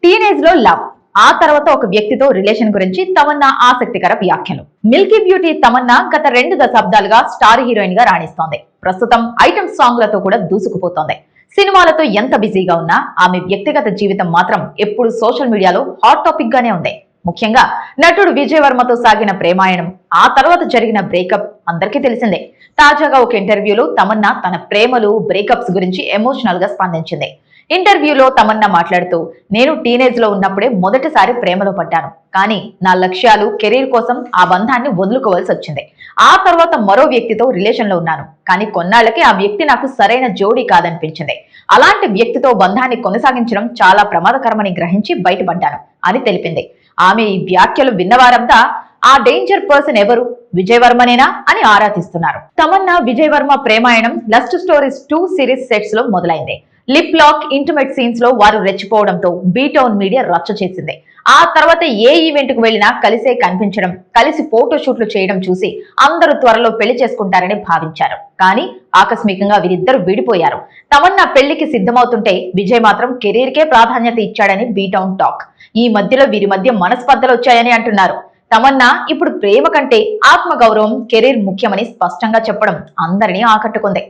Teenage లో love, ఆ తర్వాత ఒక వ్యక్తితో రిలేషన్ గురించి తమన్నా ఆసక్తికర వ్యాఖ్యలు. మిల్కీ బ్యూటీ తమన్నా గత 2 దశాబ్దాలుగా స్టార్ హీరోయిన్ గా రాణిస్తోంది. ప్రస్తుతం ఐటమ్ సాంగ్లతో కూడా దూసుకుపోతోంది. సినిమాలతో ఎంత బిజీగా ఉన్నా ఆమె వ్యక్తిగత జీవితం మాత్రం ఎప్పుడు సోషల్ మీడియాలో హాట్ టాపిక్ గానే ఉంది. ముఖ్యంగా నటుడు విజయ్ వర్మతో సాగిన ప్రేమాయణం, ఆ తర్వాత జరిగిన బ్రేకప్ అందరికీ తెలిసిందే. తాజాగా ఒక ఇంటర్వ్యూలో తమన్నా తన ప్రేమలు, బ్రేకప్స్ గురించి ఎమోషనల్ గా స్పందించింది. ఇంటర్వ్యూలో తమన్నా మాట్లాడుతూ, నేను టీనేజ్ లో ఉన్నప్పుడే మొదటిసారి ప్రేమలో పడ్డాను. కానీ నా లక్ష్యాలు, కెరీర్ కోసం ఆ బంధాన్ని వదులుకోవాల్సి వచ్చింది. ఆ తర్వాత మరో వ్యక్తితో రిలేషన్ లో ఉన్నాను. కానీ కొన్నాళ్లకి ఆ వ్యక్తి నాకు సరైన జోడీ కాదనిపించింది. అలాంటి వ్యక్తితో బంధాన్ని కొనసాగించడం చాలా ప్రమాదకరమని గ్రహించి బయటపడ్డాను అని తెలిపింది. ఆమె ఈ వ్యాఖ్యలు విన్నవారంతా ఆ డేంజర్ పర్సన్ ఎవరు, విజయ్ వర్మనేనా అని ఆరా తీస్తున్నారు. తమన్నా విజయ్ వర్మ ప్రేమాయణం లస్ట్ స్టోరీస్ 2 సిరీస్ సెట్స్ లో మొదలైంది. లిప్ లాక్, ఇంటిమేట్ సీన్స్ లో వారు రెచ్చిపోవడంతో బీటౌన్ మీడియా రచ్చ చేసింది. ఆ తర్వాత ఏ ఈవెంట్ కు వెళ్లినా కలిసే కనిపించడం, కలిసి ఫోటో షూట్లు చేయడం చూసి అందరూ త్వరలో పెళ్లి చేసుకుంటారని భావించారు. కానీ ఆకస్మికంగా వీరిద్దరు విడిపోయారు. తమన్నా పెళ్లికి సిద్ధమవుతుంటే విజయ్ మాత్రం కెరీర్ కే ప్రాధాన్యత ఇచ్చాడని బీటౌన్ టాక్. ఈ మధ్యలో వీరి మధ్య మనస్పర్ధలు వచ్చాయని అంటున్నారు. తమన్నా ఇప్పుడు ప్రేమ కంటే ఆత్మగౌరవం, కెరీర్ ముఖ్యమని స్పష్టంగా చెప్పడం అందరినీ ఆకట్టుకుంది.